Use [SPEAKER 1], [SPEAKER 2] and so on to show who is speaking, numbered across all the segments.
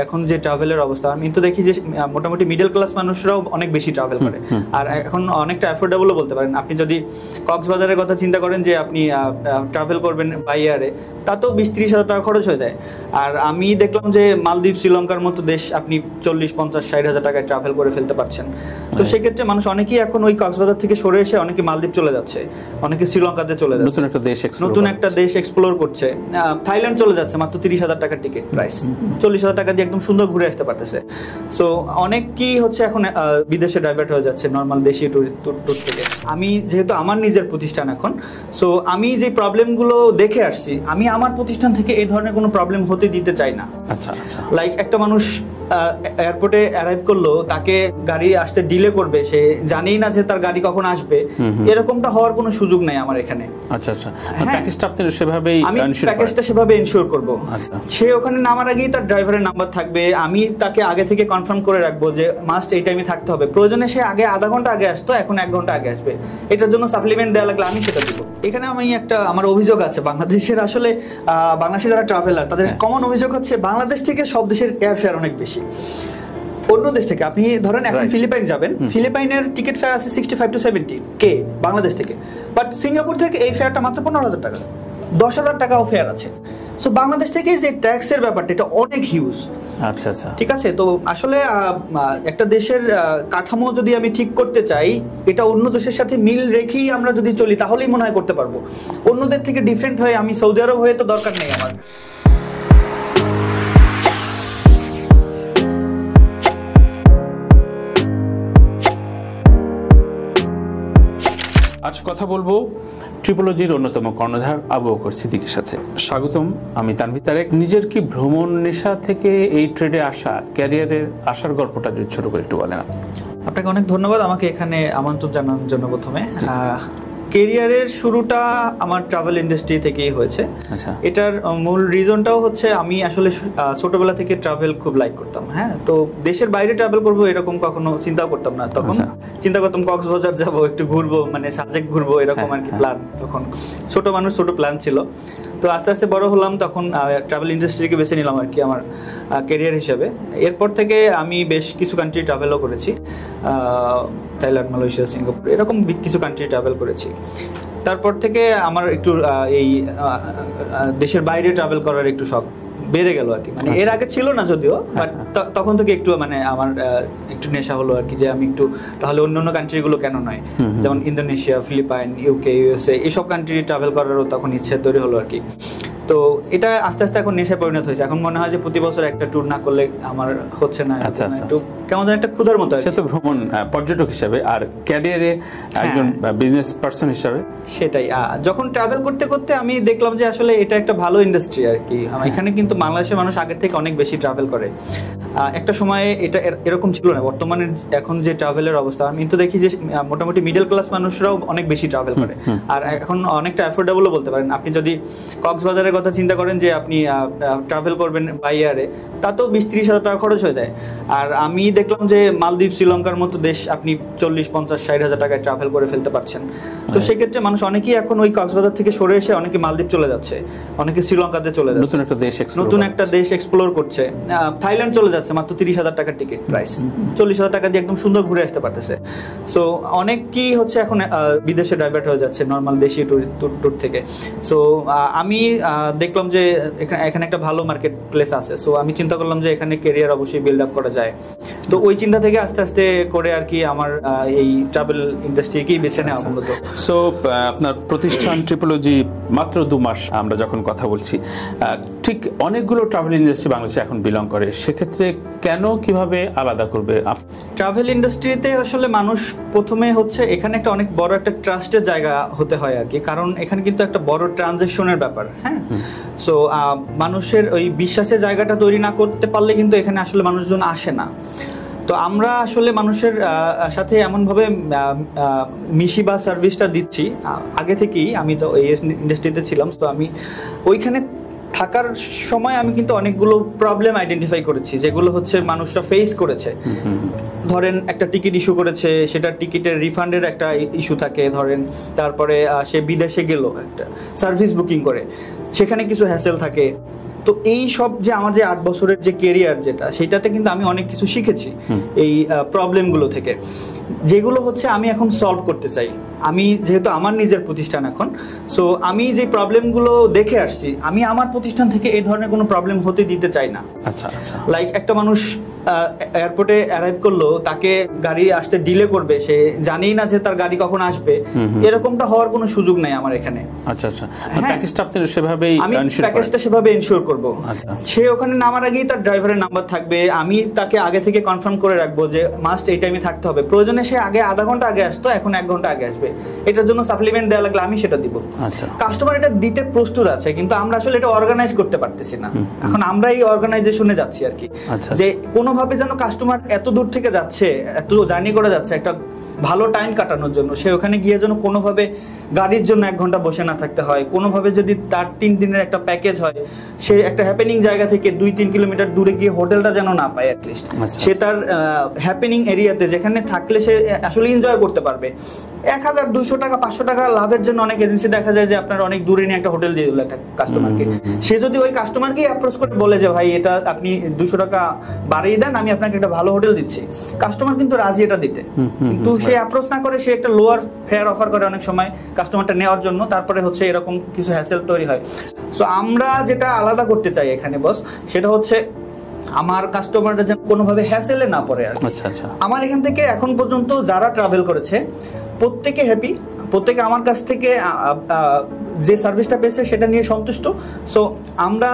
[SPEAKER 1] এখন যে ট্রাভেলের অবস্থা, আমি তো দেখি যে মোটামুটি মিডল ক্লাস মানুষরাও অনেক বেশি ট্রাভেল করে, আর এখন অনেকটা অ্যাফোর্ডেবলও বলতে পারেন। আপনি যদি কক্সবাজারের কথা চিন্তা করেন যে আপনি ট্রাভেল করবেন বাই ইয়ারে, তাতেও 20-30 হাজার টাকা খরচ হয়ে যায়। আর আমি দেখলাম যে মালদ্বীপ, শ্রীলঙ্কার মতো দেশ আপনি 40-50-60 হাজার টাকায় ট্রাভেল করে ফেলতে পারছেন। তো সেক্ষেত্রে মানুষ অনেকেই এখন ওই কক্সবাজার থেকে সরে এসে অনেকে মালদ্বীপ চলে যাচ্ছে, অনেকে শ্রীলঙ্কাতে চলে যাচ্ছে, নতুন একটা দেশ এক্সপ্লোর করছে। থাইল্যান্ড চলে যাচ্ছে মাত্র 30 হাজার টাকার টিকিট প্রাইস, 40 হাজার টাকা দিয়ে একদম সুন্দর ঘুরে আসতে পারতেছে। সো অনেকেই হচ্ছে এখন বিদেশে ডাইভার্ট হয়ে যাচ্ছে নর্মাল দেশি ট্যুর থেকে। আমি যেহেতু আমার নিজের প্রতিষ্ঠান এখন, সো আমি যে প্রবলেমগুলো দেখে আসছি, আমি আমার প্রতিষ্ঠান থেকে এই ধরনের কোনো প্রবলেম হতে দিতে চাই না।
[SPEAKER 2] আচ্ছা আচ্ছা,
[SPEAKER 1] লাইক একটা মানুষ এয়ারপোর্টে অ্যারাইভ করলো, তাকে গাড়ি আসতে ডিলে করবে, সে জানেই না যে তার গাড়ি কখন আসবে, এরকমটা হওয়ার কোনো সুযোগ নাই আমার এখানে।
[SPEAKER 2] আচ্ছা আচ্ছা, প্যাকেজটা আপনি সেভাবেই
[SPEAKER 1] আমি প্যাকেজটা সেভাবে ইনশিওর করব। সে ওখানে নামার আগেই তার ড্রাইভারের নাম্বার থাকবে, আমি তাকে আগে থেকে কনফার্ম করে রাখবো যে মাস্ট এই টাইমে থাকতে হবে। প্রয়োজনে সে আগে আধা ঘন্টা আগে আসতো, এখন 1 ঘন্টা আগে আসবে, এটার জন্য সাপ্লিমেন্ট দেওয়া লাগলে আমি সেটা দিব। এখানে আমি আমার অভিযোগ আছে, বাংলাদেশের আসলে বাংলাদেশে যারা ট্রাভেলার তাদের কমন অভিযোগ হচ্ছে বাংলাদেশ থেকে সব দেশের এয়ার ফেয়ার অনেক বেশি। অন্য দেশ থেকে আপনি ধরেন এখন ফিলিপাইন যাবেন, ফিলিপাইনের টিকিট ফেয়ার আছে 65 to 70K বাংলাদেশ থেকে, বাট সিঙ্গাপুর থেকে এই ফেয়ারটা মাত্র 15,000 টাকা, 10,000 টাকাও ফেয়ার আছে। সো বাংলাদেশ থেকে যে ট্যাক্সের ব্যাপারটা, এটা অনেক হিউজ।
[SPEAKER 2] আচ্ছা আচ্ছা,
[SPEAKER 1] ঠিক আছে। তো আসলে একটা দেশের কাঠামো যদি আমি ঠিক করতে চাই, এটা অন্য দেশের সাথে মিল রেখেই আমরা যদি চলি, তাহলেই মনে হয় করতে পারবো। অন্যদের থেকে ডিফারেন্ট হয়ে আমি সৌদি আরব হয়ে তো দরকার নেই আমার।
[SPEAKER 2] আজ কথা বলবো ট্রিপোলজির অন্যতম কর্ণধার আবু বকর সিদ্দিকীর সাথে। স্বাগতম, আমি তানভীর তারেক। নিজের কি ভ্রমণ নেশা থেকে এই ট্রেডে আসা, ক্যারিয়ারের আসার গল্পটা যদি ছোট করে একটু বলেন।
[SPEAKER 1] আপনাকে অনেক ধন্যবাদ আমাকে এখানে আমন্ত্রণ জানানোর জন্য। প্রথমে কেরিয়ারের শুরুটা আমার ট্রাভেল ইন্ডাস্ট্রি থেকেই হয়েছে। এটার মূল রিজনটাও হচ্ছে আমি আসলে ছোটবেলা থেকে ট্রাভেল খুব লাইক করতাম। হ্যাঁ, তো দেশের বাইরে ট্রাভেল করবো এরকম কখনো চিন্তাও করতাম না। তখন চিন্তা করতাম কক্সবাজার যাবো, একটু ঘুরবো, মানে সাজেক ঘুরবো, এরকম আর কি প্ল্যান। তখন ছোট মানুষ, ছোট প্ল্যান ছিল। তো আস্তে আস্তে বড় হলাম, তখন ট্রাভেল ইন্ডাস্ট্রিকে বেছে নিলাম আর কি আমার কেরিয়ার হিসেবে। এরপর থেকে আমি বেশ কিছু কান্ট্রি ট্রাভেলও করেছি, থাইল্যান্ড, মালয়েশিয়া, সিঙ্গাপুর, এরকম কিছু কান্ট্রি ট্রাভেল করেছি। তারপর থেকে আমার একটু এই দেশের বাইরে ট্রাভেল করার একটু শখ বেড়ে গেল আর কি। মানে এর আগে ছিল না যদিও, বাট তখন থেকে একটু মানে আমার একটু নেশা হলো আর কি, যে আমি একটু তাহলে অন্য অন্য কান্ট্রিগুলো কেন নয়, যেমন ইন্দোনেশিয়া, ফিলিপাইন, ইউকে, ইউএসএ, এইসব কান্ট্রি ট্রাভেল করারও তখন ইচ্ছে তৈরি হলো আর কি। তো এটা আস্তে আস্তে এখন নেশায় পরিণত হয়েছে। এখন মনে হয় যে প্রতি বছর একটা ট্যুর না করলে আমার হচ্ছে না, একটু কেমন যেন একটা ক্ষুধার মতো।
[SPEAKER 2] সে তো ভ্রমণ পর্যটক হিসাবে, আর ক্যারিয়ারে একজন বিজনেস পারসন হিসাবে
[SPEAKER 1] সেটাই। যখন ট্রাভেল করতে করতে আমি দেখলাম যে আসলে এটা একটা ভালো ইন্ডাস্ট্রি আর কি। এখানে কিন্তু বাংলাদেশের মানুষ আগের থেকে অনেক বেশি ট্রাভেল করে। একটা সময়ে এটা এরকম ছিল না। বর্তমানে এখন যে ট্রাভেলের অবস্থা, আমি তো দেখি যে মোটামুটি মিডল ক্লাস মানুষরাও অনেক বেশি ট্রাভেল করে, আর এখন অনেকটা অ্যাফোর্ডেবলও বলতে পারেন। আপনি যদি কক্সবাজারের কথা চিন্তা করেন যে আপনি ট্রাভেল করবেন বাই ইয়ারে, তাতেও 20-30 হাজার টাকা খরচ হয়ে যায়। আর আমি দেখলাম যে মালদ্বীপ, শ্রীলঙ্কার মতো দেশ আপনি 40-50-60 হাজার টাকায় ট্রাভেল করে ফেলতে পারছেন। তো সেক্ষেত্রে মানুষ অনেকেই এখন ওই কক্সবাজার থেকে সরে এসে অনেকে মালদ্বীপ চলে যাচ্ছে, অনেকে শ্রীলঙ্কাতে চলে যাচ্ছে, নতুন একটা দেশ এক্সপ্লোর করছে। থাইল্যান্ড চলে যাচ্ছে মাত্র 30 হাজার টাকার টিকিট প্রাইস, 40 হাজার টাকা দিয়ে একদম সুন্দর ঘুরে আসতে পারতেছে। সো অনেকেই হচ্ছে এখন বিদেশে ডাইভার্ট হয়ে যাচ্ছে নর্মাল দেশি ট্যুর থেকে। সো আমি দেখলাম যে এখানে একটা ভালো মার্কেট প্লেস আছে। সো আমি চিন্তা করলাম যে এখানে কেরিয়ার অবশ্যই বিল্ড আপ করা যায়। তো ওই চিন্তা থেকে আস্তে আস্তে করে আর কি আমার এই ট্রাভেল ইন্ডাস্ট্রিকেই বেছে নেওয়া মূলত।
[SPEAKER 2] সো আপনার প্রতিষ্ঠান ট্রিপোলজি মাত্র 2 মাস আমরা যখন কথা বলছি, ঠিক অনেকগুলো ট্রাভেল ইন্ডাস্ট্রি বাংলাদেশে এখন বিলং করে। সেক্ষেত্রে কেন, কিভাবে আলাদা করবে?
[SPEAKER 1] ট্রাভেল ইন্ডাস্ট্রিতে আসলে মানুষ প্রথমে হচ্ছে এখানে একটা অনেক বড় একটা ট্রাস্টের জায়গা হতে হয় আর কি, কারণ এখানে কিন্তু একটা বড় ট্রানজ্যাকশনের ব্যাপার। হ্যাঁ, সো মানুষের ওই বিশ্বাসের জায়গাটা তৈরি না করতে পারলে কিন্তু এখানে আসলে মানুষজন আসে না। তো আমরা আসলে মানুষের সাথে এমনভাবে মিশি বা সার্ভিসটা দিচ্ছি আগে থেকেই। আমি তো এই ইন্ডাস্ট্রিতে ছিলাম, তো আমি ওইখানে থাকার সময় আমি কিন্তু অনেকগুলো প্রবলেম আইডেন্টিফাই করেছি, যেগুলো হচ্ছে মানুষরা ফেস করেছে। ধরেন একটা টিকিট ইস্যু করেছে, সেটা টিকিটের রিফান্ডের একটা ইস্যু থাকে ধরেন, তারপরে সে বিদেশে গেল, একটা সার্ভিস বুকিং করে, সেখানে কিছু হ্যাসেল থাকে। তো এই সব যে আমার যে 8 বছরের যে কেরিয়ার যেটা, সেটাতে কিন্তু আমি অনেক কিছু শিখেছি এই প্রবলেমগুলো থেকে, যেগুলো হচ্ছে আমি এখন সলভ করতে চাই। আমি যেহেতু আমার নিজের প্রতিষ্ঠান এখন, সো আমি যে প্রবলেমগুলো দেখে আসছি, আমি আমার প্রতিষ্ঠান থেকে এই ধরনের কোনো প্রবলেম হতে দিতে চাই না।
[SPEAKER 2] আচ্ছা আচ্ছা।
[SPEAKER 1] লাইক একটা মানুষ এয়ারপোর্টে অ্যারাইভ করলো, তাকে গাড়ি আসতে ডিলে করবে, সে জানেই না যে তার গাড়ি কখন আসবে, এরকমটা হওয়ার কোনো সুযোগ নাই আমার এখানে।
[SPEAKER 2] আচ্ছা আচ্ছা, প্যাকেজটা আপনি সেভাবেই
[SPEAKER 1] আমি প্যাকেজটা সেভাবে ইনশিওর করব। সে ওখানে নামার আগেই তার ড্রাইভারের নাম্বার থাকবে, আমি তাকে আগে থেকে কনফার্ম করে রাখবো যে মাস্ট এই টাইমে থাকতে হবে। প্রয়োজনে সে আগে আধা ঘন্টা আগে আসতো, এখন 1 ঘন্টা আগে আসবে। এটার জন্য সাপ্লিমেন্ট দেওয়া লাগলে আমি সেটা দিব।
[SPEAKER 2] আচ্ছা,
[SPEAKER 1] কাস্টমার এটা দিতে প্রস্তুত আছে, কিন্তু আমরা আসলে এটা অর্গানাইজ করতে পারতেছি না। এখন আমরা এই অর্গানাইজেশনে যাচ্ছি আর কি, যে কোনোভাবে যেন কাস্টমার এত দূর থেকে যাচ্ছে, এত জার্নি করে যাচ্ছে একটা ভালো টাইম কাটানোর জন্য, সে ওখানে গিয়ে যেন কোনোভাবে গাড়ির জন্য 1 ঘন্টা বসে না থাকতে হয়। কোনোভাবে যদি তার 3 দিনের একটা প্যাকেজ হয়, সে একটা হ্যাপেনিং জায়গা থেকে 2-3 কিলোমিটার দূরে গিয়ে হোটেলটা যেন না পায় অ্যাটলিস্ট। সে তার হ্যাপেনিং এরিয়াতে যেখানে থাকলে সে আসলে এনজয় করতে পারবে। 1,200 টাকা 500 টাকা লাভের জন্য অনেক এজেন্সি দেখা যায় যে আপনার অনেক দূরে নিয়ে একটা হোটেল দিয়ে দিল একটা কাস্টমারকে। সে যদি ওই কাস্টমারকেই অ্যাপ্রোচ করে বলে যে ভাই এটা আপনি 200 টাকা বাড়িয়ে দেন, আমি আপনাকে একটা ভালো হোটেল দিচ্ছি, কাস্টমার কিন্তু রাজি এটা দিতে। কিন্তু সে অ্যাপ্রোচ না করে সে একটা লোয়ার ফেয়ার অফার করে অনেক সময় কাস্টমারটা নেওয়ার জন্য, তারপরে হচ্ছে এরকম কিছু হ্যাসেল তৈরি হয়। সো আমরা যেটা আলাদা করতে চাই এখানে বস, সেটা হচ্ছে আমার কাস্টমাররা যেন কোনোভাবে হ্যাসেলে না পড়ে।
[SPEAKER 2] আচ্ছা আচ্ছা।
[SPEAKER 1] আমার এখান থেকে এখন পর্যন্ত যারা ট্রাভেল করেছে প্রত্যেকে হ্যাপি, প্রত্যেকে আমার কাছ থেকে যে সার্ভিসটা পেয়েছে সেটা নিয়ে সন্তুষ্ট। সো আমরা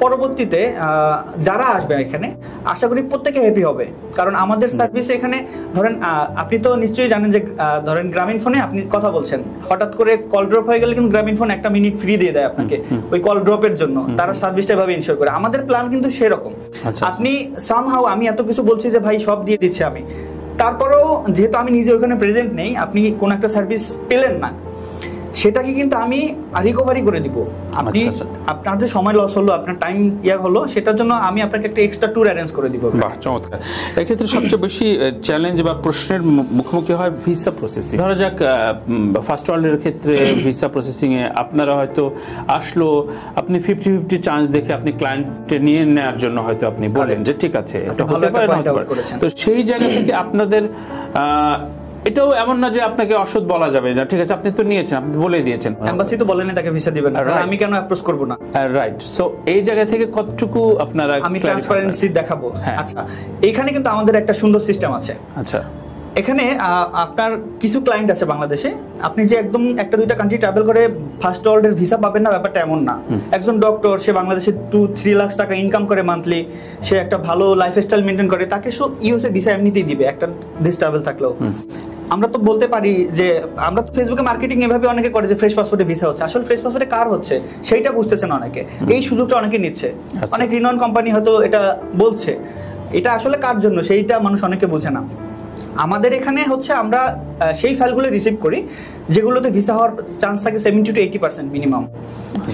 [SPEAKER 1] পরবর্তীতে যারা আসবে এখানে আশা করি প্রত্যেকে হ্যাপি হবে, কারণ আমাদের সার্ভিস এখানে ধরেন আপনি তো নিশ্চয়ই জানেন যে ধরেন গ্রামীণ ফোনে আপনি কথা বলছেন, হঠাৎ করে কল ড্রপ হয়ে গেলে কিন্তু গ্রামীণ ফোন 1 মিনিট ফ্রি দিয়ে দেয় আপনাকে ওই কল ড্রপের জন্য, তারা সার্ভিসটা এভাবে ইনশিওর করে। আমাদের প্ল্যান কিন্তু সেরকম। আপনি সামহাউ, আমি এত কিছু বলছি যে ভাই সব দিয়ে দিচ্ছি আমি, তারপরেও যেহেতু আমি নিজে ওখানে প্রেজেন্ট নেই, আপনি কোন একটা সার্ভিস পেলেন না, সেটাকে কিন্তু আমি রিকভারি করে দিব। আপনি আপনার যে সময় লস হলো, আপনার টাইম হলো, সেটার জন্য আমি আপনাকে একটা এক্সট্রা ট্যুর অ্যারেঞ্জ করে দিব।
[SPEAKER 2] বাহ, চমৎকার। এক্ষেত্রে সবচেয়ে বেশি চ্যালেঞ্জ বা প্রশ্নের মুখোমুখি হয় ভিসা প্রসেসিং। ধরা যাক ফার্স্ট ওয়ার্ল্ডের ক্ষেত্রে ভিসা প্রসেসিংয়ে আপনারা হয়তো আসলো, আপনি 50-50 চান্স দেখে আপনি ক্লায়েন্টে নিয়ে নেওয়ার জন্য হয়তো আপনি বলেন যে ঠিক আছে এটা হতে পারে না হতে পারে। তো সেই জায়গা থেকে আপনাদের এটাও এমন না যে আপনাকে অসৎ বলা যাবে না, ঠিক আছে আপনি তো নিয়েছেন, আপনি বলে দিয়েছেন,
[SPEAKER 1] এমবাসি তো বলেনি তাকে ভিসা দিবেন না, আমি কেন অ্যাপ্রোচ করব না?
[SPEAKER 2] রাইট। সো এই জায়গা থেকে কতটুকু আপনারা
[SPEAKER 1] আমি ট্রান্সপারেন্সি দেখাবো। আচ্ছা, এইখানে কিন্তু আমাদের একটা সুন্দর সিস্টেম আছে।
[SPEAKER 2] আচ্ছা,
[SPEAKER 1] এখানে আপনার কিছু ক্লায়েন্ট আছে বাংলাদেশে, আপনি যে একদম 1-2টা কান্ট্রি ট্রাভেল করে ফার্স্ট ওয়ার্ল্ডের ভিসা পাবেন না, ব্যাপারটা এমন না। একজন ডক্টর, সে বাংলাদেশে 2-3 লাখ টাকা ইনকাম করে মান্থলি, সে একটা ভালো লাইফস্টাইল মেনটেন করে, তাকে ইউএসএ ভিসা এমনিতেই দিবে একটা দেশ ট্রাভেল থাকলেও। আমরা তো বলতে পারি যে আমরা তো ফেসবুকে মার্কেটিং এভাবে অনেকে করে যে ফ্রেশ পাসপোর্টে ভিসা হচ্ছে, আসলে ফ্রেশ পাসপোর্টে কার হচ্ছে সেইটা বুঝতেছেন অনেকে, এই সুযোগটা অনেকে নিচ্ছে। অনেক রিনন কোম্পানি হয়তো এটা বলছে, এটা আসলে কার জন্য সেইটা মানুষ অনেকে বোঝে না। আমাদের এখানে হচ্ছে আমরা সেই ফাইলগুলো রিসিভ করি যেগুলোতে ভিসা হওয়ার চান্স থাকে 70-80% মিনিমাম।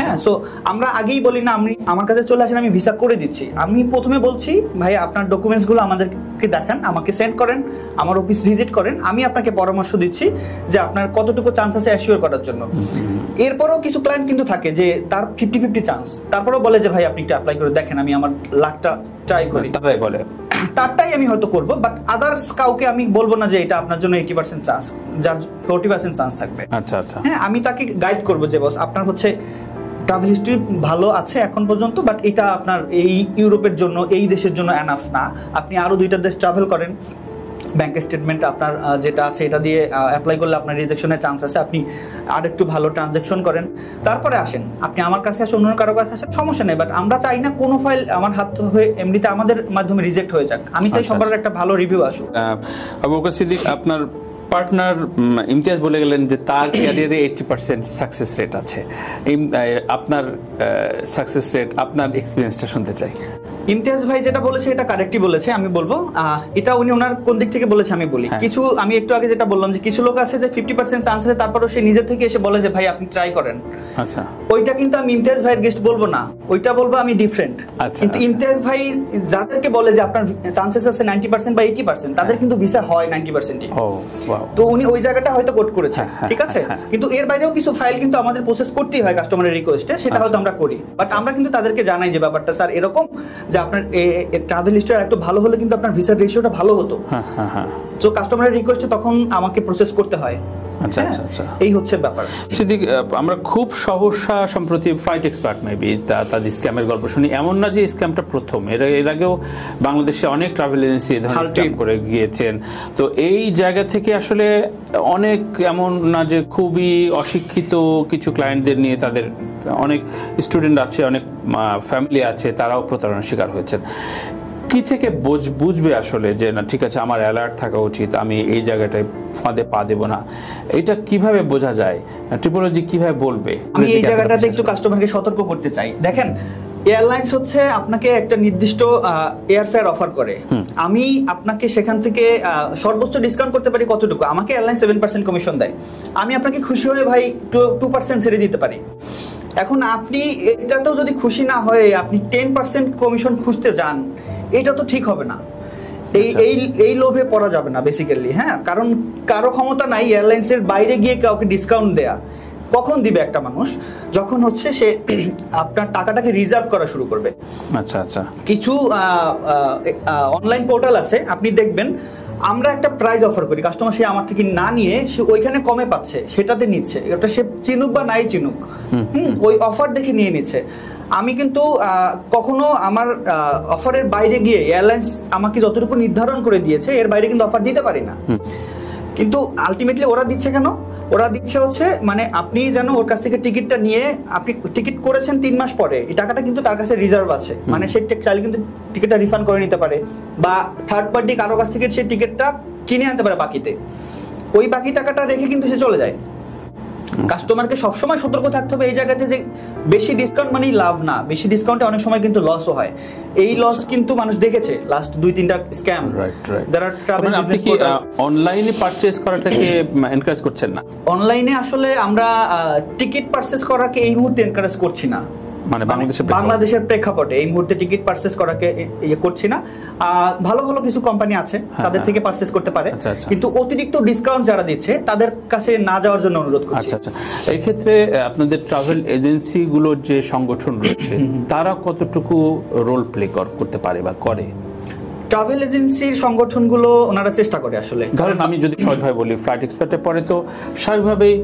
[SPEAKER 1] হ্যাঁ, সো আমরা আগেই বলি না আমি আমার কাছে চলে আসেন আমি ভিসা করে দিচ্ছি, আমি প্রথমে বলছি ভাই আপনার ডকুমেন্টসগুলো আমাদেরকে দেখান, আমাকে সেন্ড করেন, আমার অফিস ভিজিট করেন, আমি আপনাকে পরামর্শ দিচ্ছি যে আপনার কতটুকু চান্স আছে অ্যাসিওর করার জন্য। এরপরও কিছু ক্লায়েন্ট কিন্তু থাকে যে তার 50-50 চান্স, তারপরেও বলে যে ভাই আপনি একটু অ্যাপ্লাই করে দেখেন, আমি আমার লাখটা ট্রাই করি,
[SPEAKER 2] তারাই বলে
[SPEAKER 1] তারটাই আমি হয়তো করবো, বাট আদার্স কাউকে আমি বলবো না যে এটা আপনার জন্য 80% চান্স, যার 40% চান্স থাকবে।
[SPEAKER 2] আচ্ছা আচ্ছা।
[SPEAKER 1] হ্যাঁ, আমি তাকে গাইড করবো যে বস আপনার হচ্ছে ট্রাভেল হিস্ট্রি ভালো আছে এখন পর্যন্ত, বাট এটা আপনার এই ইউরোপের জন্য, এই দেশের জন্য এনাফ না, আপনি আরো 2টা দেশ ট্রাভেল করেন, ব্যাংক স্টেটমেন্ট আপনার যেটা আছে এটা দিয়ে অ্যাপ্লাই করলে আপনার রিজেকশনের চান্স আছে, আপনি আর একটু ভালো ট্রানজাকশন করেন, তারপরে আসেন। আপনি আমার কাছে আসেন, অন্য কারো কাছে আসেন, সমস্যা নেই, বাট আমরা চাই না কোনো ফাইল আমার হাত হয়ে এমনিতে আমাদের মাধ্যমে রিজেক্ট হয়ে যাক, আমি চাই সবার একটা ভালো রিভিউ আসুক।
[SPEAKER 2] আবু বকর সিদ্দিক, আপনার পার্টনার ইমতিয়াজ বলে গেলেন যে তার ক্যারিয়ারে 80% সাকসেস রেট আছে, আপনার সাকসেস রেট, আপনার এক্সপিরিয়েন্সটা শুনতে চাই।
[SPEAKER 1] ইমতিয়াজ ভাই যেটা বলেছে এটা কারেক্টই বলেছে, আমি বলবো এটা উনি ওনার কোন দিক থেকে বলেছে আমি বলি। কিছু আমি একটু আগে যেটা বললাম যে কিছু লোক আছে যে 50% চান্স আছে, তারপরও সে নিজে থেকে এসে বলে যে ভাই আপনি ট্রাই করেন।
[SPEAKER 2] আচ্ছা,
[SPEAKER 1] ওইটা কিন্তু আমি ইমতিয়াজ ভাইয়ের গেস্ট বলবো না, ওইটা বলবো আমি ডিফারেন্ট। কিন্তু ইমতিয়াজ ভাই যাদেরকে বলে যে আপনার চান্সেস আছে 90% বা 80%, তাদের কিন্তু ভিসা হয় 90%। তো উনি ওই জায়গাটা হয়তো কোট করেছে, ঠিক আছে। কিন্তু এর বাইরেও কিছু ফাইল কিন্তু আমাদের প্রসেস করতেই হয় কাস্টমারের রিকোয়েস্টে, সেটা হয়তো আমরা করি। বাট আমরা কিন্তু তাদেরকে জানাই যে ব্যাপারটা স্যার এরকম যে আপনার ট্রাভেল হিস্ট্রি একটু ভালো হলে কিন্তু আপনার ভিসার রেশিওটা ভালো হতো। তো কাস্টমারের রিকোয়েস্টে তখন আমাকে প্রসেস করতে হয়।
[SPEAKER 2] আচ্ছা আচ্ছা আচ্ছা,
[SPEAKER 1] এই হচ্ছে ব্যাপার।
[SPEAKER 2] সিদ্দিক, আমরা খুব সহসা সম্প্রতি ফ্লাইট এক্সপার্ট মেবি তাদের স্ক্যামের গল্প শুনি। এমন না যে স্ক্যামটা প্রথম, এর আগেও বাংলাদেশে অনেক ট্রাভেল এজেন্সি এই ধরনের স্ক্যাম করে গিয়েছেন। তো এই জায়গা থেকে আসলে অনেক, এমন না যে খুবই অশিক্ষিত কিছু ক্লায়েন্টদের নিয়ে তাদের অনেক স্টুডেন্ট আছে, অনেক ফ্যামিলি আছে, তারাও প্রতারণার শিকার হয়েছেন। কি থেকে বুঝবে আসলে যে না ঠিক আছে আমার অ্যালার্ট থাকা উচিত, আমি এই জায়গাটায় ফাঁদে পা দেব না? এটা কিভাবে বোঝা যায়? ট্রিপোলজি কিভাবে বলবে?
[SPEAKER 1] আমি এই জায়গাটাতে একটু কাস্টমারকে সতর্ক করতে চাই। দেখেন, এয়ারলাইন্স হচ্ছে আপনাকে একটা নির্দিষ্ট এয়ারফেয়ার অফার করে। আমি আপনাকে সেখান থেকে সর্বোচ্চ ডিসকাউন্ট করতে পারি কতটুকু? আমাকে এয়ারলাইন 7% কমিশন দেয়, আমি আপনাকে খুশি হয়ে ভাই 2% ছেড়ে দিতে পারি। এখন আপনি এটাতেও যদি খুশি না হয়ে আপনি 10% কমিশন খুঁজতে যান, এটা তো ঠিক হবে না। এই লোভে পড়া যাবে না বেসিক্যালি। হ্যাঁ, কারণ কারো ক্ষমতা নাই এয়ারলাইন্সের বাইরে গিয়ে কাউকে ডিসকাউন্ট দেয়া। কখন দিবে একটা মানুষ? যখন হচ্ছে সে আপনার টাকাটাকে রিজার্ভ করা শুরু করবে।
[SPEAKER 2] আচ্ছা আচ্ছা,
[SPEAKER 1] কিছু অনলাইন পোর্টাল আছে, আপনি দেখবেন আমরা একটা প্রাইস অফার করি, কাস্টমার সে আমার থেকে না নিয়ে সে ওইখানে কমে পাচ্ছে, সেটাতে নিচ্ছে। এটা সে চিনুক বা নাই চিনুক, ওই অফার দেখে নিয়ে নিচ্ছে। আমি কিন্তু কখনো আমার অফারের বাইরে গিয়ে এয়ারলাইন্স আমাকে যতটুকু নির্ধারণ করে দিয়েছে এর বাইরে কিন্তু অফার দিতে পারি না। কিন্তু আলটিমেটলি ওরা দিচ্ছে কেন? ওরা দিচ্ছে হচ্ছে মানে আপনি যেন ওর কাছ থেকে টিকিটটা নিয়ে, আপনি টিকিট করেছেন 3 মাস পরে, এই টাকাটা কিন্তু তার কাছে রিজার্ভ আছে, মানে সে চাইলে কিন্তু টিকিটটা রিফান্ড করে নিতে পারে, বা থার্ড পার্টি কারো কাছ থেকে সে টিকিটটা কিনে আনতে পারে বাকিতে। ওই বাকি টাকাটা রেখে কিন্তু সে চলে যায়। কাস্টমারকে সবসময় সতর্ক থাকতে হবে এই জায়গাতে যে বেশি ডিসকাউন্ট মানেই লাভ না, বেশি ডিসকাউন্টে অনেক সময় কিন্তু লসও হয়। এই লস কিন্তু মানুষ দেখেছে লাস্ট 2-3টা স্ক্যাম। যারা ট্রাভেল
[SPEAKER 2] আপনি কি অনলাইনে পারচেজ করাটাকে এনকারেজ করছেন না?
[SPEAKER 1] অনলাইনে আসলে আমরা টিকিট পারচেজ করাকে এই মুহূর্তে এনকারেজ করছি না, মানে বাংলাদেশের প্রেক্ষাপটে এই মুহূর্তে টিকিট পারচেজ করাকে করছি না। ভালো ভালো কিছু কোম্পানি আছে, তাদের থেকে পারচেজ করতে পারে, কিন্তু অতিরিক্ত ডিসকাউন্ট যারা দিচ্ছে তাদের কাছে না যাওয়ার জন্য অনুরোধ করছি।
[SPEAKER 2] আচ্ছা আচ্ছা, এই ক্ষেত্রে আপনাদের ট্রাভেল এজেন্সিগুলোর যে সংগঠন রয়েছে তারা কতটুকু রোল প্লে করতে পারে বা করে?
[SPEAKER 1] ট্রাভেল এজেন্সির সংগঠনগুলো ওনারা চেষ্টা করে আসলে।
[SPEAKER 2] ধরেন আমি যদি সহজভাবে বলি, ফ্লাইট এক্সপার্টে পরে তো স্বাভাবিকভাবেই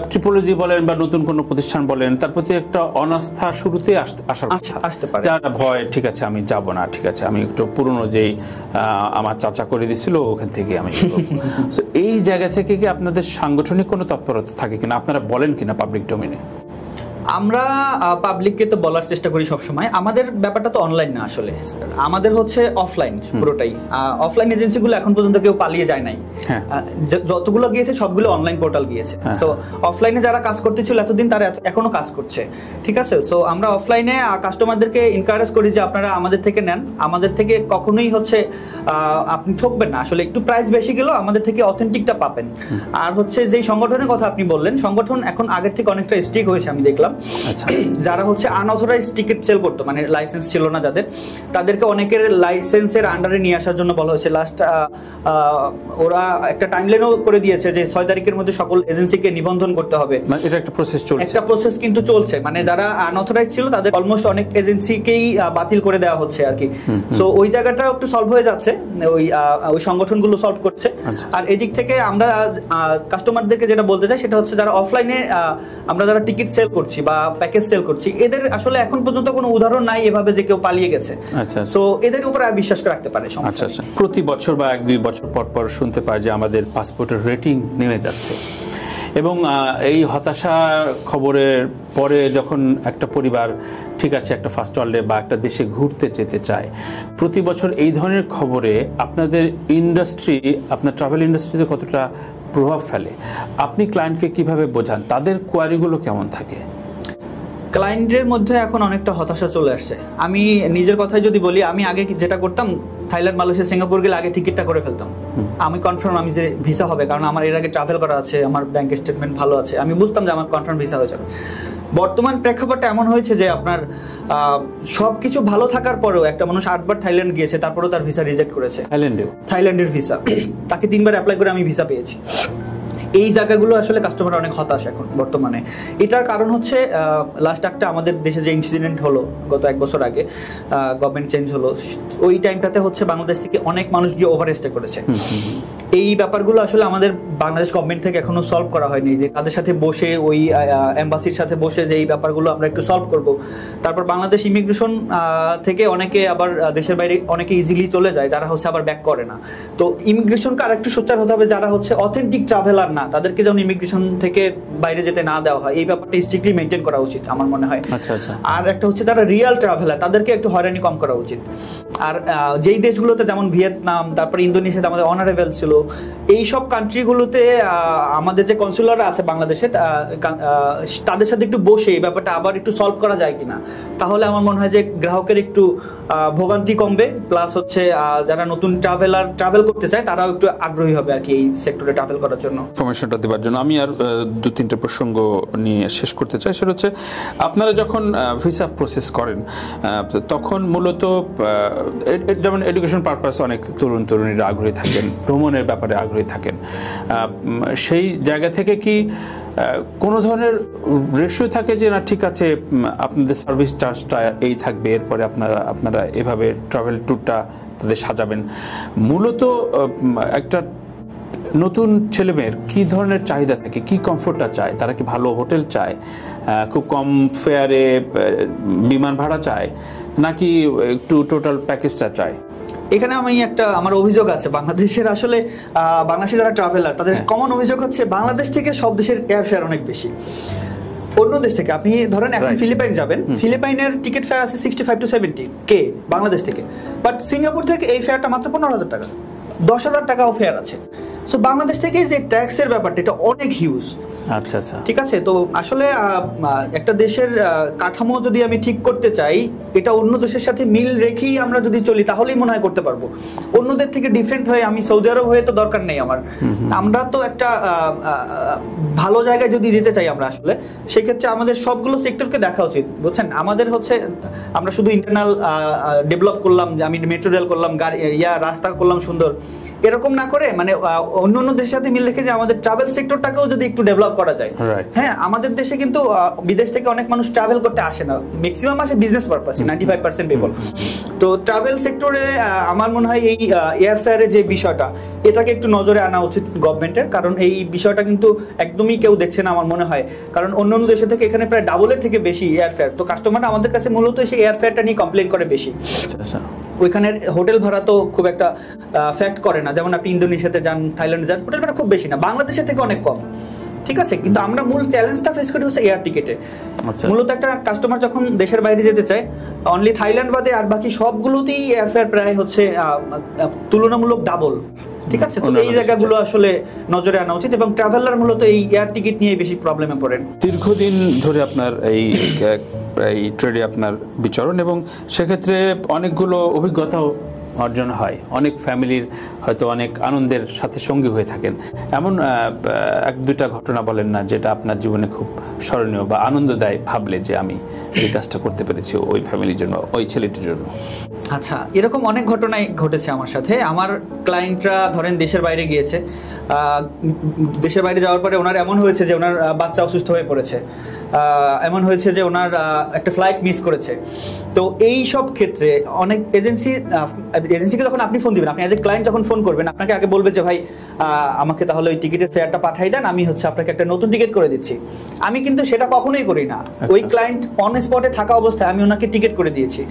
[SPEAKER 2] ট্রিপোলজি বলেন বা নতুন কোনো প্রতিষ্ঠান বলেন, তার প্রতি একটা অনাস্থা শুরুতে আসতে পারে, যারা ভয়, ঠিক আছে আমি যাব না, ঠিক আছে আমি একটু পুরনো যেই আমার চাচা করে দিছিল ওখান থেকে আমি এই জায়গা থেকে কি আপনাদের সাংগঠনিক কোনো তৎপরতা থাকে কিনা, আপনারা বলেন কিনা পাবলিক ডোমেইনে?
[SPEAKER 1] আমরা পাবলিককে তো বলার চেষ্টা করি সবসময়। আমাদের ব্যাপারটা তো অনলাইন না আসলে, আমাদের হচ্ছে অফলাইন পুরোটাই। অফলাইন এজেন্সিগুলো এখন পর্যন্ত কেউ পালিয়ে যায় নাই, যতগুলো গিয়েছে সবগুলো অনলাইন পোর্টাল গিয়েছে। সো অফলাইনে যারা কাজ করতেছিল এতদিন তারা এখনো কাজ করছে, ঠিক আছে। সো আমরা অফলাইনে কাস্টমারদেরকে এনকারেজ করি যে আপনারা আমাদের থেকে নেন, আমাদের থেকে কখনোই হচ্ছে আপনি ঠকবেন না। আসলে একটু প্রাইস বেশি গেলেও আমাদের থেকে অথেন্টিকটা পাবেন। আর হচ্ছে যেই সংগঠনের কথা আপনি বললেন, সংগঠন এখন আগের থেকে অনেকটা স্ট্রিক্ট হয়েছে আমি দেখলাম। যারা হচ্ছে আনঅথরাইজ টিকিট সেল করতো, মানে লাইসেন্স ছিল না যাদের, তাদেরকে অনেকের লাইসেন্সের আন্ডারে নিয়ে আসার জন্য বলা হয়েছে। লাস্ট ওরা একটা টাইমলাইনও করে দিয়েছে যে 6 তারিখের মধ্যে সকল এজেন্সিকে নিবন্ধন করতে হবে।
[SPEAKER 2] এটা একটা প্রসেস চলছে,
[SPEAKER 1] একটা প্রসেস কিন্তু চলছে, মানে যারা আনঅথরাইজ ছিল তাদের অলমোস্ট অনেক এজেন্সিকেই বাতিল করে দেওয়া হচ্ছে আর কি। সো ওই জায়গাটা একটু সলভ হয়ে যাচ্ছে, ওই সংগঠনগুলো সলভ করছে। আর এদিক থেকে আমরা কাস্টমারদেরকে যেটা বলতে চাই সেটা হচ্ছে যারা অফলাইনে আমরা যারা টিকিট সেল করছি বা প্যাকেজ সেল করছি, এদের আসলে এখন পর্যন্ত কোনো উদাহরণ নাই এভাবে যে কেউ পালিয়ে গেছে। সো এদের উপর বিশ্বাস করে রাখতে পারে।
[SPEAKER 2] আচ্ছা আচ্ছা, প্রতি বছর বা 1-2 বছর পর পর শুনতে পাই যে আমাদের পাসপোর্টের রেটিং নেমে যাচ্ছে, এবং এই হতাশা খবরের পরে যখন একটা পরিবার ঠিক আছে একটা ফার্স্ট ওয়ার্ল্ডে বা একটা দেশে ঘুরতে যেতে চায়, প্রতি বছর এই ধরনের খবরে আপনাদের ইন্ডাস্ট্রি, আপনার ট্রাভেল ইন্ডাস্ট্রিতে কতটা প্রভাব ফেলে? আপনি ক্লায়েন্টকে কিভাবে বোঝান? তাদের কোয়ারিগুলো কেমন থাকে?
[SPEAKER 1] ক্লায়েন্টের মধ্যে এখন অনেকটা হতাশা চলে আসছে। আমি নিজের কথাই যদি বলি, আমি আগে যেটা করতাম, থাইল্যান্ড, মালয়েশিয়া, সিঙ্গাপুর গেলে আগে টিকিটটা করে ফেলতাম। আমি কনফার্ম আমি যে ভিসা হবে, কারণ আমার এর আগে ট্রাভেল করা আছে, আমার ব্যাংক স্টেটমেন্ট ভালো আছে, আমি বুঝতাম যে আমার কনফার্ম ভিসা হয়ে যাবে। বর্তমান প্রেক্ষাপটটা এমন হয়েছে যে আপনার সবকিছু ভালো থাকার পরেও একটা মানুষ 8 বার থাইল্যান্ড গিয়েছে, তারপরেও তার ভিসা রিজেক্ট করেছে। থাইল্যান্ডের ভিসা তাকে 3 বার অ্যাপ্লাই করে আমি ভিসা পেয়েছি। এই জায়গাগুলো আসলে কাস্টমার অনেক হতাশ এখন বর্তমানে। এটার কারণ হচ্ছে লাস্ট একটা আমাদের দেশে যে ইনসিডেন্ট হলো গত 1 বছর আগে, গভর্নমেন্ট চেঞ্জ হলো, ওই টাইমটাতে হচ্ছে বাংলাদেশ থেকে অনেক মানুষ গিয়ে ওভারস্টে করেছে। এই ব্যাপারগুলো আসলে আমাদের বাংলাদেশ গভর্নমেন্ট থেকে এখনো সলভ করা হয়নি, যে তাদের সাথে বসে ওই এম্বাসির সাথে বসে যে এই ব্যাপারগুলো আমরা একটু সলভ করব। তারপর বাংলাদেশ ইমিগ্রেশন থেকে অনেকে আবার দেশের বাইরে অনেকে ইজিলি চলে যায়, যারা হচ্ছে আবার ব্যাক করে না। তো ইমিগ্রেশনকে আর একটু সোচ্চার হতে হবে, যারা হচ্ছে অথেন্টিক ট্রাভেলার না তাদেরকে যেন ইমিগ্রেশন থেকে বাইরে যেতে না দেওয়া হয়, এই ব্যাপারটা স্ট্রিক্টলি মেনটেন করা উচিত আমার মনে হয়। আর একটা হচ্ছে যারা রিয়েল ট্রাভেলার তাদেরকে একটু হয়রানি কম করা উচিত। আর যেই দেশগুলোতে যেমন ভিয়েতনাম, তারপরে ইন্দোনেশিয়াতে আমাদের অনারেবল ছিল, এই সব কান্ট্রিগুলোতে আমাদের যে কনসুলাররা আছে বাংলাদেশে, তাদের সাথে একটু বসে এই ব্যাপারটা আবার একটু সলভ করা যায় কিনা, তাহলে আমার মনে হয় যে গ্রাহকের একটু ভোগান্তি কমবে, প্লাস হচ্ছে যারা নতুন ট্রাভেল করতে চায় তারাও একটু আগ্রহী হবে আর কি এই সেক্টরে ট্রাভেল করার জন্য।
[SPEAKER 2] ইনফরমেশনটা দেওয়ার জন্য আমি আর 2-3টে প্রসঙ্গ নিয়ে শেষ করতে চাই। সেটা হচ্ছে আপনারা যখন ভিসা প্রসেস করেন তখন মূলত যেমন এডুকেশন পারপাস অনেক তরুণীরা আগ্রহী থাকেন, ভ্রমণের ব্যাপারে আগ্রহী থাকেন, সেই জায়গা থেকে কি কোনো ধরনের রেশিও থাকে যে না ঠিক আছে আপনাদের সার্ভিস চার্জটা এই থাকবে, এরপরে আপনারা এভাবে ট্রাভেল ট্যুরটা তাদের সাজাবেন? মূলত একটা নতুন ছেলেমেয়ের কি ধরনের চাহিদা থাকে, কি কমফোর্টটা চায়? তারা কি ভালো হোটেল চায়, খুব কম ফেয়ারে বিমান ভাড়া চায়, নাকি একটু টোটাল প্যাকেজটা চায়?
[SPEAKER 1] এখানে আমার অভিযোগ আছে বাংলাদেশের, আসলে বাংলাদেশে যারা ট্রাভেলার তাদের কমন অভিযোগ হচ্ছে বাংলাদেশ থেকে সব দেশের এয়ার ফেয়ার অনেক বেশি অন্য দেশ থেকে। আপনি ধরেন এখন ফিলিপাইন যাবেন, ফিলিপাইনের টিকিট ফেয়ার আছে 65 to 70K বাংলাদেশ থেকে, বাট সিঙ্গাপুর থেকে এই ফেয়ারটা মাত্র 15,000 টাকা, 10,000 টাকাও ফেয়ার আছে। সো বাংলাদেশ থেকে যে ট্যাক্সের ব্যাপারটা এটা অনেক হিউজ।
[SPEAKER 2] আচ্ছা,
[SPEAKER 1] ঠিক আছে। তো আসলে একটা দেশের কাঠামো যদি আমি ঠিক করতে চাই, এটা অন্য দেশের সাথে মিল রেখেই আমরা যদি চলি তাহলেই মনে হয় করতে পারবো। অন্যদের থেকে ডিফারেন্ট হয়ে আমি সৌদি আরব হয়ে তো দরকার নেই আমার। আমরা তো একটা ভালো জায়গায় যদি যেতে চাই আমরা, আসলে সেক্ষেত্রে আমাদের সবগুলো সেক্টরকে দেখা উচিত, বুঝছেন। আমাদের হচ্ছে আমরা শুধু ইন্টারনাল ডেভেলপ করলাম, যে আমি মেট্রো রেল করলাম, গাড়ি রাস্তা করলাম সুন্দর, এরকম না করে মানে অন্য দেশের সাথে মিল রেখে যে আমাদের ট্রাভেল সেক্টরটাকেও যদি একটু ডেভেলপ করা যায়। হ্যাঁ, আমাদের দেশে কিন্তু বিদেশ থেকে অনেক মানুষ ট্রাভেল করতে আসে না, ম্যাক্সিমাম আসে বিজনেস পারপাসে, 95% পিপল। তো ট্রাভেল সেক্টরে আমার মনে হয় এই এয়ার ফেয়ারের যে বিষয়টা, এটাকে একটু নজরে আনা উচিত গভর্নমেন্টের, কারণ এই বিষয়টা কিন্তু একদমই কেউ দেখছে না আমার মনে হয়। কারণ অন্য দেশে থেকে এখানে প্রায় ডাবলের থেকে বেশি এয়ার ফেয়ার, তো কাস্টমাররা আমাদের কাছে মূলত সেই এয়ার ফেয়ারটা নিয়ে কমপ্লেন করে বেশি। ওইখানের হোটেল ভাড়া তো খুব একটা ফ্যাক্ট করে না, যেমন আপনি ইন্দোনেশিয়াতে যান, থাইল্যান্ডে যান, হোটেল ভাড়া খুব বেশি না, বাংলাদেশের থেকে অনেক কম। ঠিক আছে, কিন্তু আমরা মূল চ্যালেঞ্জটা ফেস করি হচ্ছে এয়ার টিকেটে। মূলত একটা কাস্টমার যখন দেশের বাইরে যেতে চায়, অনলি থাইল্যান্ড বাদে আর বাকি সবগুলোতেই এয়ার ফেয়ার প্রায় হচ্ছে তুলনামূলক ডাবল। ঠিক আছে, তো এই জায়গাগুলো আসলে নজরে আনা উচিত, এবং ট্রাভেলার মূলত এই এয়ার টিকিট নিয়ে বেশি প্রবলেমে পড়েন।
[SPEAKER 2] দীর্ঘদিন ধরে আপনার এই ট্রেডে আপনার বিচরণ, এবং সেক্ষেত্রে অনেকগুলো অভিজ্ঞতাও অর্জন হয়, অনেক ফ্যামিলির হয়তো অনেক আনন্দের সাথে সঙ্গী হয়ে থাকেন। এমন 1-2টা ঘটনা বলেন না যেটা আপনার জীবনে খুব স্মরণীয় বা আনন্দদায়ক, ভাবলে যে আমি এই কাজটা করতে পেরেছি ওই ফ্যামিলির জন্য, ওই ছেলেটির জন্য।
[SPEAKER 1] আচ্ছা, এরকম অনেক ঘটনাই ঘটেছে আমার সাথে। আমার ক্লায়েন্টরা ধরেন দেশের বাইরে গিয়েছে, দেশের বাইরে যাওয়ার পরে ওনার এমন হয়েছে যে ওনার বাচ্চা অসুস্থ হয়ে পড়েছে, এমন হয়েছে যে ওনার একটা ফ্লাইট মিস করেছে। তো এই সব ক্ষেত্রে অনেক এজেন্সিকে যখন আপনি ফোন দিবেন, আপনি অ্যাজ এ ক্লায়েন্ট যখন ফোন করবেন, আপনাকে আগে বলবে যে ভাই আমাকে তাহলে ওই টিকিটের ফেয়ারটা পাঠাই দেন, আমি হচ্ছে আপনাকে একটা নতুন টিকিট করে দিচ্ছি। আমি কিন্তু সেটা কখনোই করি না। ওই ক্লায়েন্ট অন স্পটে থাকা অবস্থায় আমি ওনাকে টিকিট করে দিয়েছি,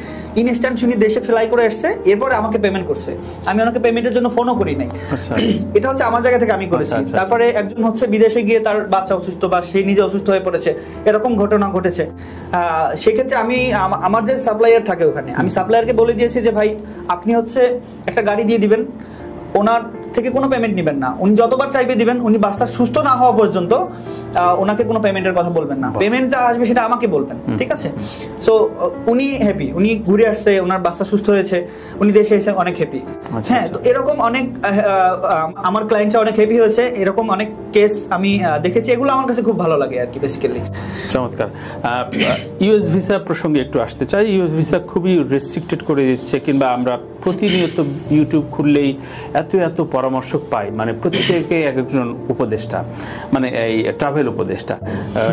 [SPEAKER 1] ইনস্ট্যান্ট উনি দেশে ফ্লাই করে আসছে, এরপরে আমাকে পেমেন্ট করছে, আমি ওনাকে পেমেন্টের জন্য ফোনও করি নাই। এটা হচ্ছে আমার জায়গা থেকে আমি করেছি। তারপরে একজন হচ্ছে বিদেশে গিয়ে তার বাচ্চা অসুস্থ বা সে নিজে অসুস্থ হয়ে পড়েছে, এরকম ঘটনা ঘটেছে। সেক্ষেত্রে আমি আমার যে সাপ্লায়ার থাকে ওখানে, আমি সাপ্লায়ারকে বলে দিয়েছি যে ভাই আপনি হচ্ছে একটা গাড়ি দিয়ে দিবেন, ওনার থেকে কোনো পেমেন্ট নেবেন না, উনি যতবার চাইবে দিবেন, উনি বাচ্চা সুস্থ না হওয়া পর্যন্ত ওনাকে কোনো পেমেন্টের কথা বলবেন না, পেমেন্ট যা আসবে সেটা আমাকে বলবেন, ঠিক আছে? সো উনি হ্যাপি, উনি ঘুরে আসছে, ওনার বাচ্চা সুস্থ হয়েছে, উনি দেশে এসে অনেক হ্যাপি। হ্যাঁ, তো এরকম অনেক আমার ক্লায়েন্টরা অনেক হ্যাপি হয়েছে, এরকম অনেক কেস আমি দেখেছি, এগুলো আমার কাছে খুব ভালো লাগে আর কি বেসিক্যালি।
[SPEAKER 2] চমৎকার। ইউএস ভিসা প্রসঙ্গে একটু আসতে চাই। ইউএস ভিসা খুবই রেস্ট্রিক্টেড করে দিচ্ছে, কিংবা আমরা প্রতিনিয়ত ইউটিউব খুললেই এত পরামর্শ পাই, মানে প্রত্যেকে এক একজন উপদেষ্টা, মানে এই ট্রাভেল উপদেষ্টা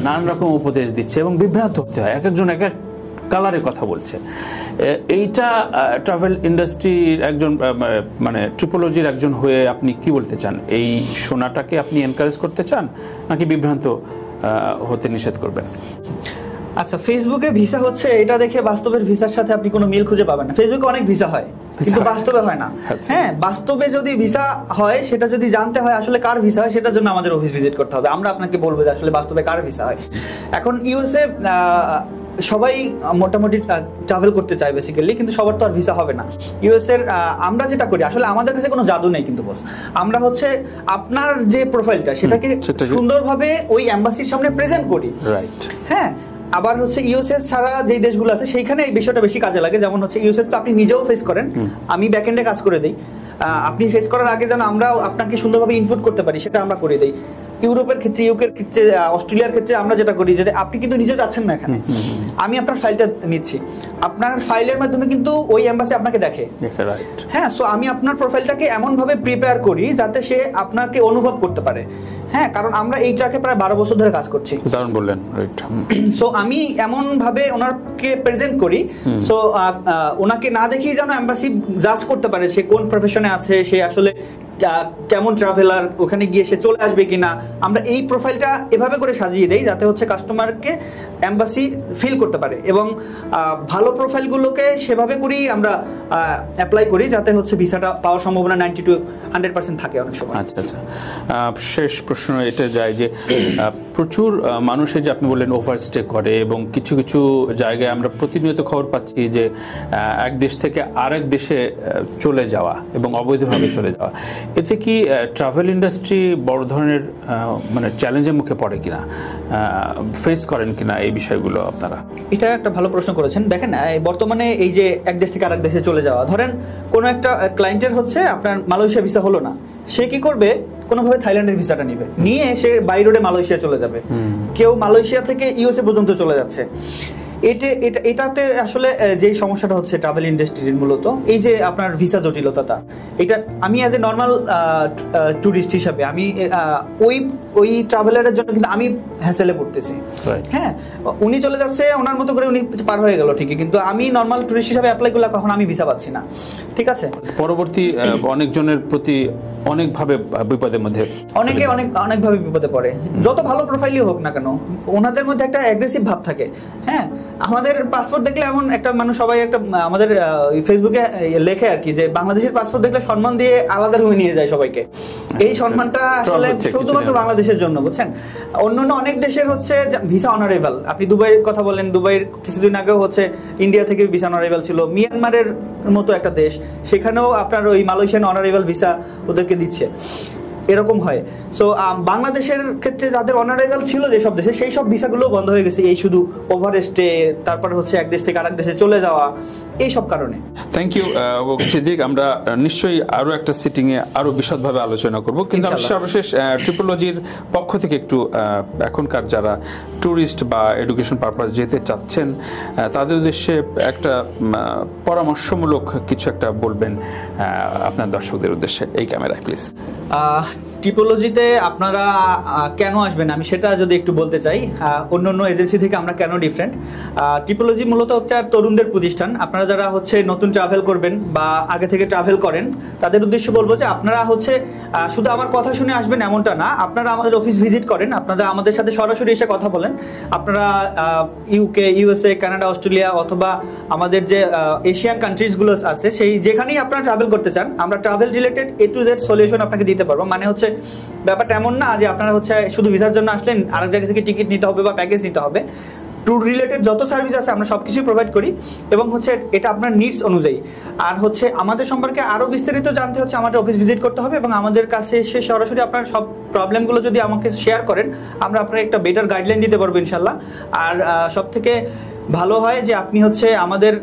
[SPEAKER 2] নানান রকম উপদেশ দিচ্ছে এবং বিভ্রান্ত হতে হয়, এক একজন এক এক কালারে কথা বলছে। এইটা ট্রাভেল ইন্ডাস্ট্রির একজন মানে ট্রিপোলজির একজন হয়ে আপনি কি বলতে চান? এই শোনাটাকে আপনি এনকারেজ করতে চান নাকি বিভ্রান্ত হতে নিষেধ করবেন?
[SPEAKER 1] আচ্ছা, ফেসবুকে ভিসা হচ্ছে এটা দেখে বাস্তবের ভিসার সাথে আপনি কোনো মিল খুঁজে পাবেন না। ফেসবুকে অনেক ভিসা হয় কিন্তু বাস্তবে হয় না। হ্যাঁ, বাস্তবে যদি ভিসা হয় সেটা যদি জানতে হয় আসলে কার ভিসা হয়, সেটার জন্য আমাদের অফিস ভিজিট করতে হবে, আমরা আপনাকে বলবো যে আসলে বাস্তবে কার ভিসা হয়। এখন ইউএসএ সবাই মোটামুটি ট্রাভেল করতে চায় বেসিক্যালি, কিন্তু সবার তো আর ভিসা হবে না। ইউএস এর আমরা যেটা করি, আসলে আমাদের কাছে কোনো জাদু নেই কিন্তু বস, আমরা হচ্ছে আপনার যে প্রোফাইলটা সেটাকে সুন্দরভাবে ওই এম্বাসির সামনে প্রেজেন্ট করি। রাইট। হ্যাঁ, আবার হচ্ছে ইউএসএ ছাড়া যেই দেশগুলো আছে সেইখানে এই বিষয়টা বেশি কাজে লাগে। যেমন হচ্ছে ইউএসএ তো আপনি নিজেও ফেস করেন, আমি ব্যাকএন্ডে কাজ করে দেই, আপনি ফেস করার আগে যেন আমরা আপনাকে সুন্দরভাবে ইনপুট করতে পারি সেটা আমরা করে দেই। ইউরোপের ক্ষেত্রে, ইউকের ক্ষেত্রে, অস্ট্রেলিয়ার ক্ষেত্রে আমরা যেটা করি, যে আপনি কিন্তু নিজে যাচ্ছেন না এখানে, আমি আপনার ফাইলটা নিচ্ছি, আপনার ফাইলের মাধ্যমে কিন্তু ওই এম্বাসি আপনাকে দেখে। হ্যাঁ, সো আমি আপনার প্রোফাইলটাকে এমন ভাবে প্রিপেয়ার করি যাতে সে আপনাকে অনুভব করতে পারে। হ্যাঁ, কারণ আমরা এই ট্র্যাকে প্রায় 12 বছর ধরে কাজ করছি, উদাহরণ বললেন। সো আমি এমন ভাবে ওনাকে প্রেজেন্ট করি, সো ওনাকে না দেখেই যেন এম্বাসি জাজ করতে পারে সে কোন প্রফেশনে আছে, সে আসলে কেমন ট্রাভেলার, ওখানে গিয়ে সে চলে আসবে কিনা। আমরা এই প্রোফাইলটা এভাবে করে সাজিয়ে দেই যাতে হচ্ছে কাস্টমারকে এম্বাসি ফিল করতে পারে, এবং ভালো প্রোফাইলগুলোকে সেভাবে করেই আমরা অ্যাপ্লাই করি যাতে হচ্ছে ভিসাটা পাওয়ার সম্ভাবনা 90 to 100% থাকে অনেক সময়। আচ্ছা আচ্ছা,
[SPEAKER 2] শেষ প্রশ্ন এটা যায় যে প্রচুর মানুষের যে আপনি বললেন ওভারস্টে করে, এবং কিছু কিছু জায়গায় আমরা প্রতিনিয়ত খবর পাচ্ছি যে এক দেশ থেকে আরেক দেশে চলে যাওয়া এবং অবৈধভাবে চলে যাওয়া, এতে কি ট্রাভেল ইন্ডাস্ট্রি বড় ধরনের মানে চ্যালেঞ্জের মুখে পড়ে কিনা, ফেস করেন কিনা এই বিষয়গুলো আপনারা?
[SPEAKER 1] এটা একটা ভালো প্রশ্ন করেছেন। দেখেন, বর্তমানে এই যে এক দেশ থেকে আরেক দেশে চলে যাওয়া, ধরেন কোনো একটা ক্লায়েন্টের হচ্ছে আপনার মালয়েশিয়া ভিসা হলো না, সে কি করবে, কোনোভাবে থাইল্যান্ডের ভিসাটা নিয়ে সে বাই রোডে মালয়েশিয়া চলে যাবে, কেউ মালয়েশিয়া থেকে ইউএসএ পর্যন্ত চলে যাচ্ছে। এটাতে আসলে যেই সমস্যাটা হচ্ছে ট্রাভেল ইন্ডাস্ট্রির মূলত এই যে আপনার ভিসা জটিলতাটা, এটা আমি অ্যাজ এ নর্মাল ট্যুরিস্ট হিসাবে আমি ওই ট্রাভেলারের জন্য কিন্তু আমি হ্যাসেলে পড়তেছি। হ্যাঁ, উনি চলে যাচ্ছে ওনার মতো করে, উনি পার হয়ে গেল ঠিকই, কিন্তু আমি নর্মাল ট্যুরিস্ট হিসাবে অ্যাপ্লাই করলে কখন আমি ভিসা পাচ্ছি না। ঠিক আছে,
[SPEAKER 2] পরবর্তী অনেকজনের প্রতি অনেকভাবে বিপদের মধ্যে,
[SPEAKER 1] অনেকভাবে বিপদে পড়ে, যত ভালো প্রোফাইলই হোক না কেন, ওনাদের মধ্যে একটা অ্যাগ্রেসিভ ভাব থাকে। হ্যাঁ, আমাদের পাসপোর্ট দেখলে এমন একটা মানুষ, সবাই একটা আমাদের ফেসবুকে লেখে আর কি, যে বাংলাদেশের পাসপোর্ট দেখলে সম্মান দিয়ে আলাদা রুমে নিয়ে যায় সবাইকে। এই সম্মানটা আসলে শুধুমাত্র বাংলাদেশের জন্য, বুঝছেন। অন্যান্য অনেক দেশের হচ্ছে ভিসা অনারেবল, আপনি দুবাইয়ের কথা বললেন, দুবাইয়ের কিছুদিন আগেও হচ্ছে ইন্ডিয়া থেকে ভিসা অনারেবল ছিল, মিয়ানমারের মতো একটা দেশ, সেখানেও আপনার ওই মালয়েশিয়ান অনারেবল ভিসা ওদেরকে দিচ্ছে, এরকম হয়। সো বাংলাদেশের ক্ষেত্রে যাদের অনারেবল ছিল যেসব দেশে, সেই সব ভিসাগুলো বন্ধ হয়ে গেছে, এই শুধু ওভারস্টে, তারপর হচ্ছে এক দেশ থেকে আরেক দেশে চলে যাওয়া, এই সব কারণে।
[SPEAKER 2] থ্যাংক ইউ সিদ্দিক, আমরা নিশ্চয়ই আরো একটা সিটিংয়ে আরো বিশদভাবে আলোচনা করব, কিন্তু আমি সর্বশেষ ট্রিপোলজির পক্ষ থেকে একটু এখনকার যারা ট্যুরিস্ট বা এডুকেশন পারপাস যেতে চাচ্ছেন তাদের উদ্দেশ্যে একটা পরামর্শমূলক কিছু একটা বলবেন আপনার দর্শকদের উদ্দেশ্যে এই ক্যামেরায় প্লিজ।
[SPEAKER 1] ট্রিপোলজিতে আপনারা কেন আসবেন আমি সেটা যদি একটু বলতে চাই, অন্য এজেন্সি থেকে আমরা কেন ডিফারেন্ট। ট্রিপোলজি মূলত একটা তরুণদের প্রতিষ্ঠান। আপনারা যারা হচ্ছে নতুন ট্রাভেল করবেন বা আগে থেকে ট্রাভেল করেন, তাদের উদ্দেশ্যে বলবো যে আপনারা হচ্ছে শুধু আমার কথা শুনে আসবেন এমনটা না, আপনারা আমাদের অফিস ভিজিট করেন, আপনারা আমাদের সাথে সরাসরি এসে কথা বলেন। আপনারা ইউকে, ইউএসএ, কানাডা, অস্ট্রেলিয়া অথবা আমাদের যে এশিয়ান কান্ট্রিজগুলো আছে, সেই যেখানেই আপনারা ট্রাভেল করতে চান, আমরা travel related A to Z solution আপনাকে দিতে পারবো। মানে হচ্ছে ব্যাপারটা এমন না যে আপনারা হচ্ছে শুধু ভিসার জন্য আসলেন, আরেক জায়গা থেকে টিকিট নিতে হবে বা প্যাকেজ নিতে হবে। ট্যুর রিলেটেড যত সার্ভিস আছে আমরা সব কিছুই প্রোভাইড করি, এবং হচ্ছে এটা আপনার নিডস অনুযায়ী। আর হচ্ছে আমাদের সম্পর্কে আরও বিস্তারিত জানতে হচ্ছে আমাদের অফিস ভিজিট করতে হবে, এবং আমাদের কাছে এসে সরাসরি আপনার সব প্রবলেমগুলো যদি আমাকে শেয়ার করেন, আমরা আপনার একটা বেটার গাইডলাইন দিতে পারবো ইনশাল্লাহ। আর সব থেকে ভালো হয় যে আপনি হচ্ছে আমাদের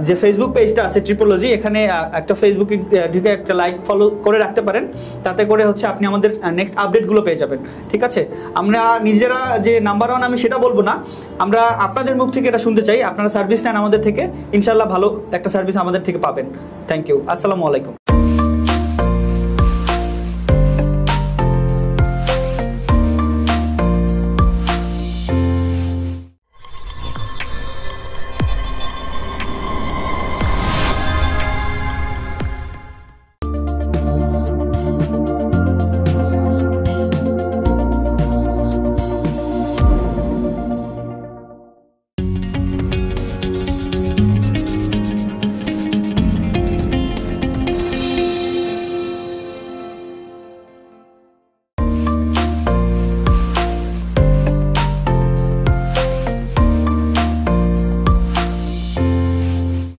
[SPEAKER 1] যে ফেসবুক পেজটা আছে ট্রিপোলজি, এখানে একটা ফেসবুকে ঢুকে একটা লাইক ফলো করে রাখতে পারেন, তাতে করে হচ্ছে আপনি আমাদের নেক্সট আপডেটগুলো পেয়ে যাবেন। ঠিক আছে, আমরা নিজেরা যে নাম্বার ওয়ান আমি সেটা বলবো না, আমরা আপনাদের মুখ থেকে এটা শুনতে চাই। আপনারা সার্ভিস নেন আমাদের থেকে, ইনশাল্লাহ ভালো একটা সার্ভিস আমাদের থেকে পাবেন। থ্যাংক ইউ, আসসালামু আলাইকুম।